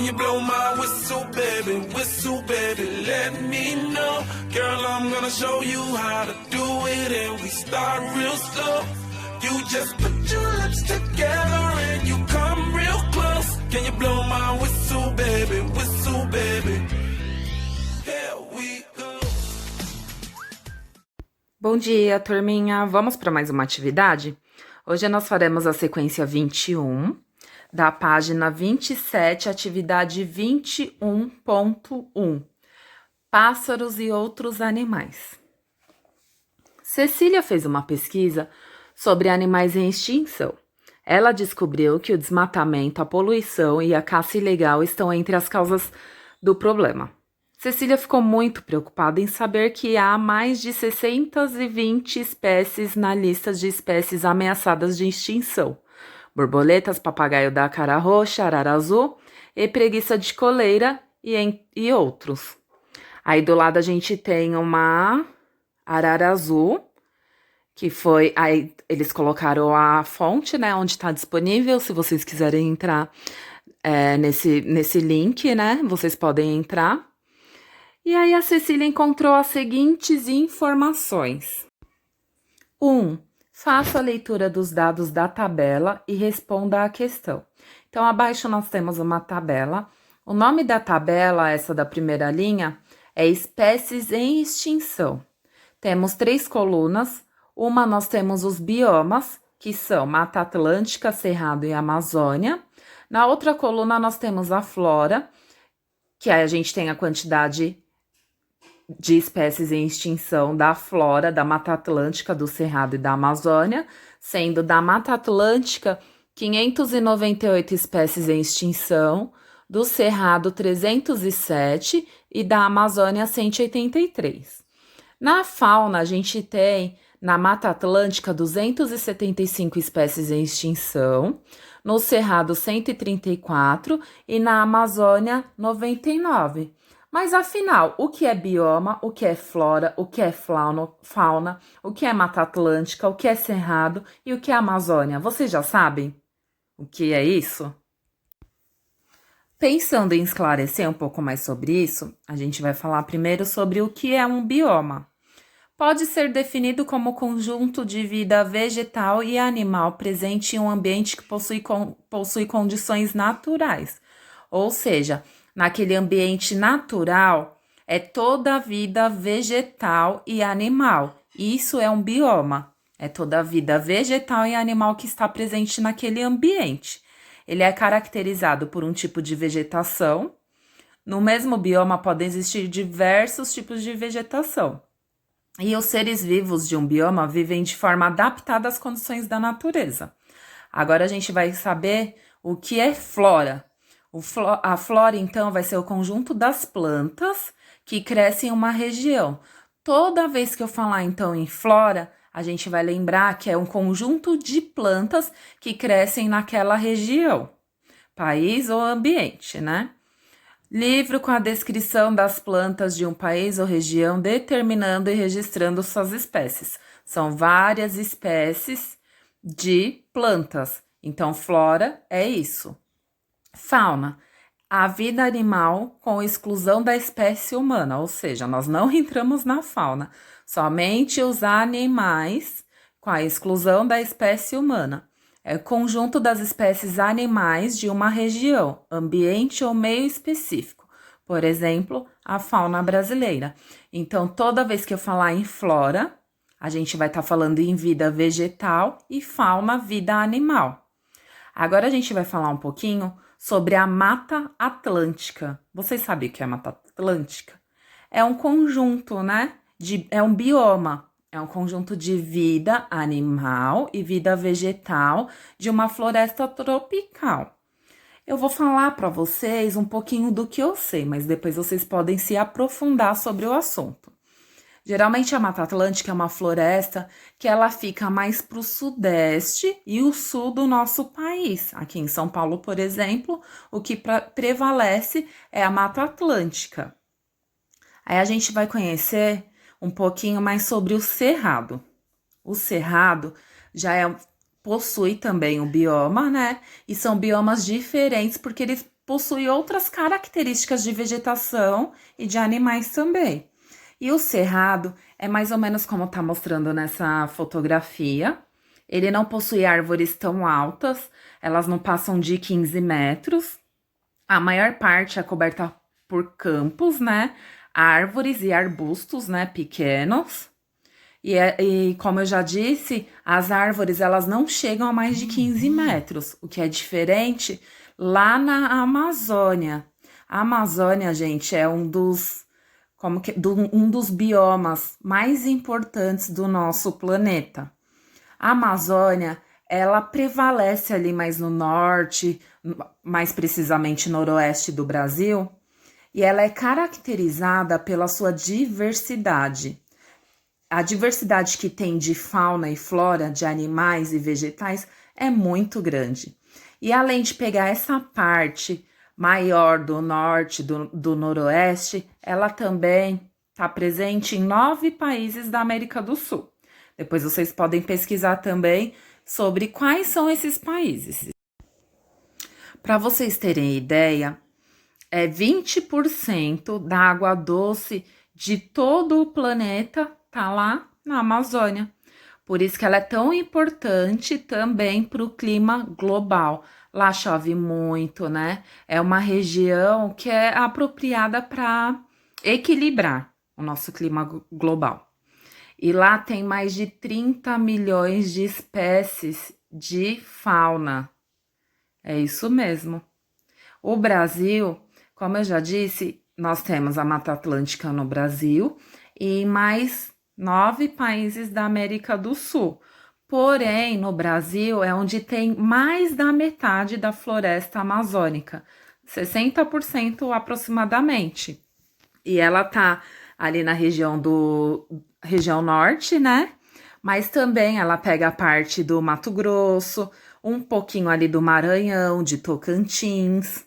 Can you blow my whistle, baby, let me know. Girl, I'm gonna show you how to do it, and we start real slow. You just put your lips together and you come real close. Can you blow my whistle, baby, here we go. Bom dia, turminha! Vamos para mais uma atividade? Hoje nós faremos a sequência 21, da página 27, atividade 21.1, Pássaros e outros animais. Cecília fez uma pesquisa sobre animais em extinção. Ela descobriu que o desmatamento, a poluição e a caça ilegal estão entre as causas do problema. Cecília ficou muito preocupada em saber que há mais de 620 espécies na lista de espécies ameaçadas de extinção. Borboletas, papagaio da cara roxa, arara azul e preguiça de coleira e outros. Aí do lado a gente tem uma arara azul, que foi, aí eles colocaram a fonte, né, onde está disponível. Se vocês quiserem entrar nesse link, né, vocês podem entrar. E aí a Cecília encontrou as seguintes informações. 1. Faça a leitura dos dados da tabela e responda à questão. Então, abaixo nós temos uma tabela. O nome da tabela, essa da primeira linha, é Espécies em Extinção. Temos 3 colunas. Uma nós temos os biomas, que são Mata Atlântica, Cerrado e Amazônia. Na outra coluna nós temos a flora, que aí a gente tem a quantidade de espécies em extinção da flora, da Mata Atlântica, do Cerrado e da Amazônia, sendo da Mata Atlântica 598 espécies em extinção, do Cerrado 307 e da Amazônia 183. Na fauna, a gente tem na Mata Atlântica 275 espécies em extinção, no Cerrado 134 e na Amazônia 99. Mas afinal, o que é bioma, o que é flora, o que é fauna, o que é Mata Atlântica, o que é Cerrado e o que é Amazônia? Vocês já sabem o que é isso? Pensando em esclarecer um pouco mais sobre isso, a gente vai falar primeiro sobre o que é um bioma. Pode ser definido como conjunto de vida vegetal e animal presente em um ambiente que possui condições naturais, ou seja, naquele ambiente natural, é toda a vida vegetal e animal. Isso é um bioma. É toda a vida vegetal e animal que está presente naquele ambiente. Ele é caracterizado por um tipo de vegetação. No mesmo bioma podem existir diversos tipos de vegetação. E os seres vivos de um bioma vivem de forma adaptada às condições da natureza. Agora a gente vai saber o que é flora. A flora, então, vai ser o conjunto das plantas que crescem em uma região. Toda vez que eu falar, então, em flora, a gente vai lembrar que é um conjunto de plantas que crescem naquela região, país ou ambiente, né? Livro com a descrição das plantas de um país ou região, determinando e registrando suas espécies. São várias espécies de plantas. Então, flora é isso. Fauna, a vida animal com exclusão da espécie humana, ou seja, nós não entramos na fauna, somente os animais com a exclusão da espécie humana. É o conjunto das espécies animais de uma região, ambiente ou meio específico. Por exemplo, a fauna brasileira. Então, toda vez que eu falar em flora, a gente vai estar falando em vida vegetal e fauna, vida animal. Agora a gente vai falar um pouquinho sobre a Mata Atlântica. Vocês sabem o que é a Mata Atlântica? É um conjunto, né? É um bioma. É um conjunto de vida animal e vida vegetal de uma floresta tropical. Eu vou falar para vocês um pouquinho do que eu sei, mas depois vocês podem se aprofundar sobre o assunto. Geralmente a Mata Atlântica é uma floresta que ela fica mais para o sudeste e o sul do nosso país. Aqui em São Paulo, por exemplo, o que prevalece é a Mata Atlântica. Aí a gente vai conhecer um pouquinho mais sobre o Cerrado. O Cerrado possui também um bioma, né? E são biomas diferentes porque eles possui outras características de vegetação e de animais também. E o cerrado é mais ou menos como está mostrando nessa fotografia. Ele não possui árvores tão altas, elas não passam de 15 metros. A maior parte é coberta por campos, né? Árvores e arbustos, né? Pequenos. E como eu já disse, as árvores elas não chegam a mais de 15 metros, o que é diferente lá na Amazônia. A Amazônia, gente, é um dos biomas mais importantes do nosso planeta. A Amazônia, ela prevalece ali mais no norte, mais precisamente noroeste do Brasil, e ela é caracterizada pela sua diversidade. A diversidade que tem de fauna e flora, de animais e vegetais, é muito grande. E além de pegar essa parte maior do norte, do noroeste, ela também está presente em 9 países da América do Sul. Depois vocês podem pesquisar também sobre quais são esses países. Para vocês terem ideia, 20% da água doce de todo o planeta tá lá na Amazônia. Por isso que ela é tão importante também para o clima global. Lá chove muito, né? É uma região que é apropriada para equilibrar o nosso clima global. E lá tem mais de 30 milhões de espécies de fauna. É isso mesmo. O Brasil, como eu já disse, nós temos a Mata Atlântica no Brasil e mais 9 países da América do Sul. Porém, no Brasil é onde tem mais da metade da floresta amazônica, 60% aproximadamente. E ela tá ali na região norte, né? Mas também ela pega a parte do Mato Grosso, um pouquinho ali do Maranhão, de Tocantins.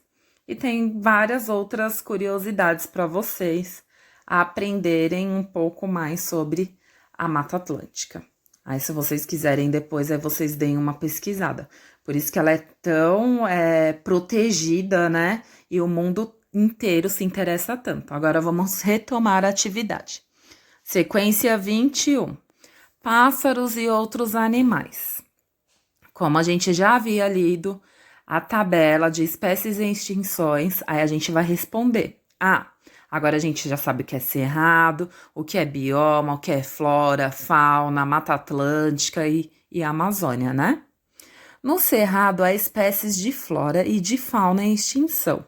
E tem várias outras curiosidades para vocês aprenderem um pouco mais sobre a Mata Atlântica. Aí, se vocês quiserem depois, aí vocês deem uma pesquisada. Por isso que ela é tão protegida, né? E o mundo inteiro se interessa tanto. Agora, vamos retomar a atividade. Sequência 21. Pássaros e outros animais. Como a gente já havia lido a tabela de espécies em extinções, aí a gente vai responder. Agora a gente já sabe o que é cerrado, o que é bioma, o que é flora, fauna, Mata Atlântica e Amazônia, né? No cerrado há espécies de flora e de fauna em extinção.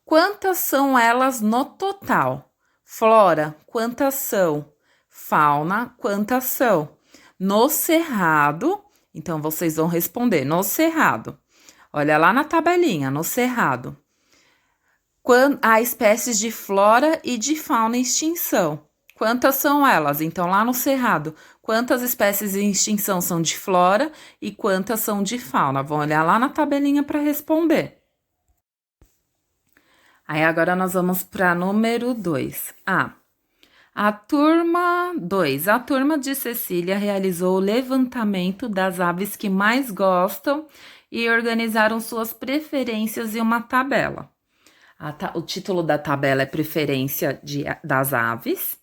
Quantas são elas no total? Flora, quantas são? Fauna, quantas são? No cerrado, então vocês vão responder no cerrado. Olha lá na tabelinha, no cerrado. Há espécies de flora e de fauna em extinção. Quantas são elas? Então, lá no cerrado, quantas espécies em extinção são de flora e quantas são de fauna? Vão olhar lá na tabelinha para responder. Aí, agora nós vamos para número 2. A turma 2. A turma de Cecília realizou o levantamento das aves que mais gostam e organizaram suas preferências em uma tabela. O título da tabela é Preferência das Aves.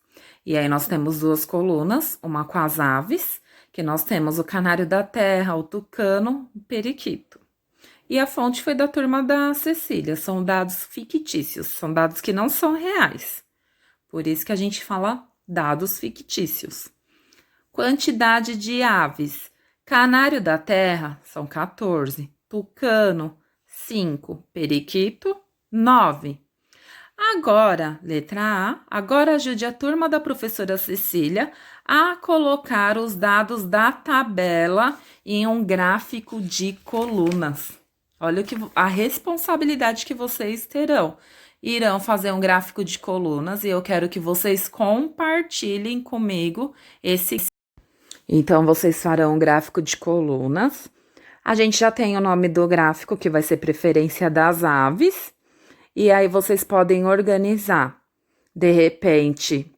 E aí nós temos 2 colunas, uma com as aves, que nós temos o canário da terra, o tucano, o periquito. E a fonte foi da turma da Cecília, são dados fictícios, são dados que não são reais. Por isso que a gente fala dados fictícios. Quantidade de aves. Canário da terra, são 14. Tucano, 5. Periquito, 9. Agora, letra A, agora ajude a turma da professora Cecília a colocar os dados da tabela em um gráfico de colunas. Olha a responsabilidade que vocês terão. Irão fazer um gráfico de colunas e eu quero que vocês compartilhem comigo esse. Então, vocês farão um gráfico de colunas. A gente já tem o nome do gráfico, que vai ser Preferência das Aves. E aí, vocês podem organizar, de repente,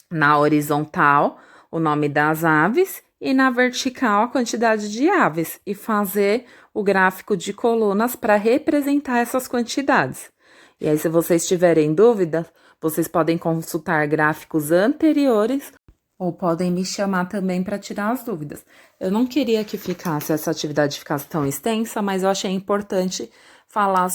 na horizontal, o nome das aves e na vertical a quantidade de aves e fazer o gráfico de colunas para representar essas quantidades. E aí, se vocês tiverem dúvidas, vocês podem consultar gráficos anteriores ou podem me chamar também para tirar as dúvidas. Eu não queria que essa atividade ficasse tão extensa, mas eu achei importante falar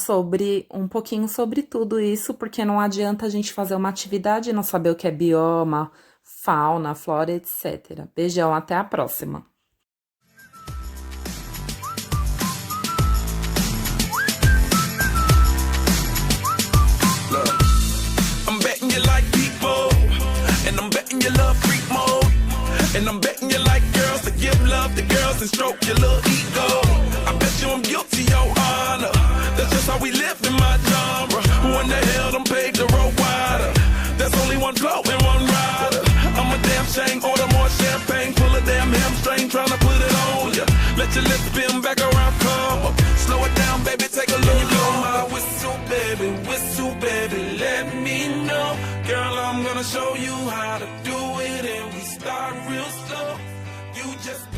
um pouquinho sobre tudo isso, porque não adianta a gente fazer uma atividade e não saber o que é bioma, fauna, flora, etc. Beijão, até a próxima! And I'm betting you like girls to give love to girls and stroke your little ego. I bet you I'm guilty, your honor. That's just how we live in my genre. Who in the hell done paved the road wider? There's only one flow and one rider. I'm a damn shame, order more champagne, pull a damn hamstring, tryna put it on ya. Let your lips spin back around, come up. Slow it down, baby, take a look. Blow my whistle, baby, let me know. Girl, I'm gonna show you how to do it, and we start real slow. You just